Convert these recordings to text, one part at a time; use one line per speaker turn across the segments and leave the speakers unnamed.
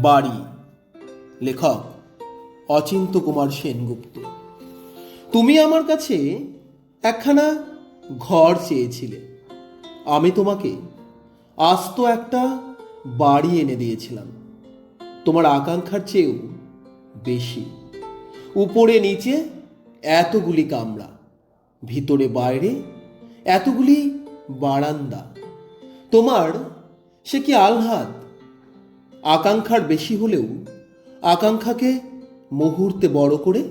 বাড়ি, লেখক অচিন্ত কুমার সেনগুপ্ত। তুমি আমার কাছে একখানা ঘর চেয়েছিলে, আমি তোমাকে আস্ত একটা বাড়ি এনে দিয়েছিলাম। তোমার আকাঙ্ক্ষার চেয়েও বেশি। উপরে নিচে এতগুলি কামরা, ভিতরে বাইরে এতগুলি বারান্দা। তোমার সে কি আহ্লাদ! আকাঙ্ক্ষার বেশি হলেও আকাঙ্ক্ষাকে মুহূর্তে বড় করে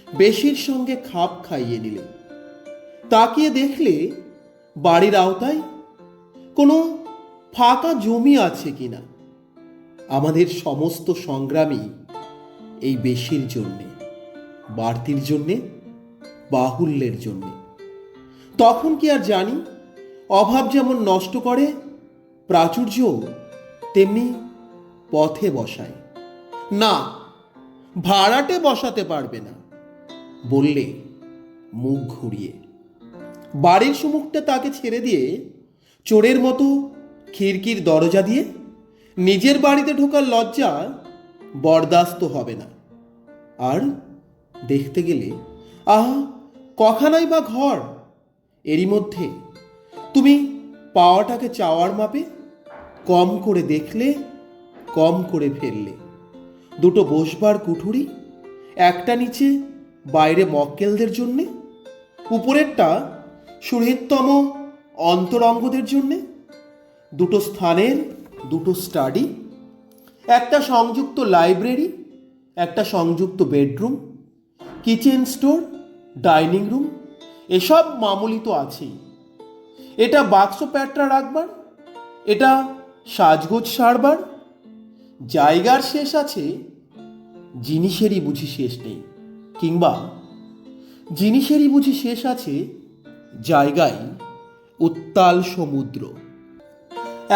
বেশির সঙ্গে খাপ খাইয়ে নিলে। তাকিয়ে দেখলে বাড়ির আওতায় কোনো ফাঁকা জমি আছে কিনা। আমাদের সমস্ত সংগ্রামই এই বেশির জন্যে, বাড়তির জন্যে, বাহুল্যের জন্যে। তখন কি আর জানি, অভাব যেমন নষ্ট করে, প্রাচুর্য তেমনি পথে বসায়। না, ভাড়াটে বসাতে পারবে না, বললে মুখ ঘুরিয়ে। বাড়ির সম্মুখটা তাকে ছেড়ে দিয়ে চোরের মতো খিড়কির দরজা দিয়ে নিজের বাড়িতে ঢোকার লজ্জা বরদাস্ত হবে না। আর দেখতে গেলে আহা, কখানাই বা ঘর! এরই মধ্যে তুমি পাওয়াটাকে চাওয়ার মাপে কম করে দেখলে, কম করে ফেললে। দুটো বসবার কুঠুরি, একটা নিচে বাইরে মক্কেলদের জন্যে, উপরেরটা সুহৃদতম অন্তরঙ্গদের জন্যে। দুটো স্থানের দুটো স্টাডি, একটা সংযুক্ত লাইব্রেরি, একটা সংযুক্ত bedroom, kitchen store, dining room, এসব মামুলি তো আছেই। এটা বাক্স প্যাটরা রাখবার, এটা সাজগোজ সারবার। জায়গার শেষ আছে, জিনিসেরই বুঝি শেষ নেই। কিংবা জিনিসেরই বুঝি শেষ আছে, জায়গায় উত্তাল সমুদ্র।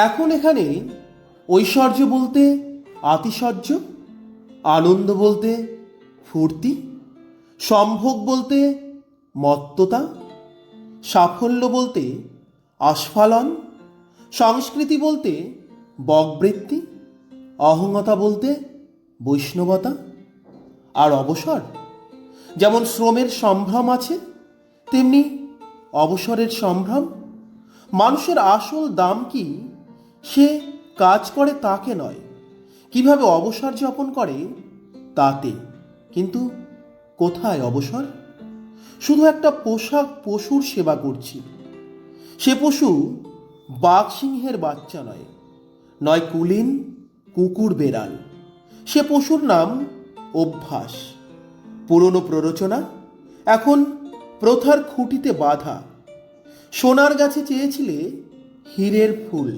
এখন এখানে ঐশ্বর্য বলতে আতিশয্য, আনন্দ বলতে ফুর্তি, সম্ভোগ বলতে মত্ততা, সাফল্য বলতে আস্ফালন, সংস্কৃতি বলতে বকবৃত্তি, অহংতা বলতে বৈষ্ণবতা। আর অবসর, যেমন শ্রমের সম্ভ্রম আছে, তেমনি অবসরের সম্ভ্রম। মানুষের আসল দাম কি সে কাজ করে তাকে নয়, কিভাবে অবসর যাপন করে তাতে। কিন্তু কোথায় অবসর? শুধু একটা পোষা পশুর সেবা করছি। সে পশু বাঘ সিংহের বাচ্চা নয়, নয় কুলীন কুকুর বেড়াল। সে পশুর নাম অভ্যাস। পুরনো প্ররোচনা এখন প্রথার খুঁটিতে বাঁধা। সোনার গাছে চেয়েছিলে হীরের ফুল,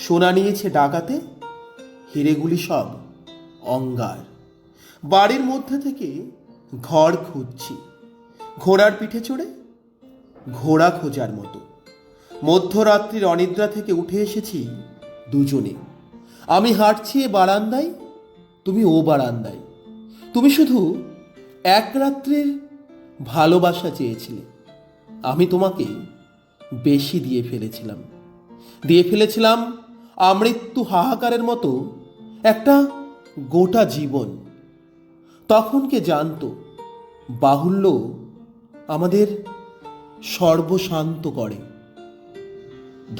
সোনা নিয়েছে ডাকাতে, হিরেগুলি সব অঙ্গার। বাড়ির মধ্যে থেকে ঘর খুঁজছি, ঘোড়ার পিঠে চড়ে, ঘোড়া খোঁজার মতো। মধ্যরাত্রির অনিদ্রা থেকে উঠে এসেছি দুজনে। আমি হাঁটছি এ বারান্দায়, তুমি ও বারান্দায়। তুমি শুধু এক রাত্রের ভালোবাসা চেয়েছিলে, আমি তোমাকে বেশি দিয়ে ফেলেছিলাম আমৃত্যু হাহাকারের মতো একটা গোটা জীবন। তখন কে জানতো বাহুল্য আমাদের সর্বশান্ত করে।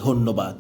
ধন্যবাদ।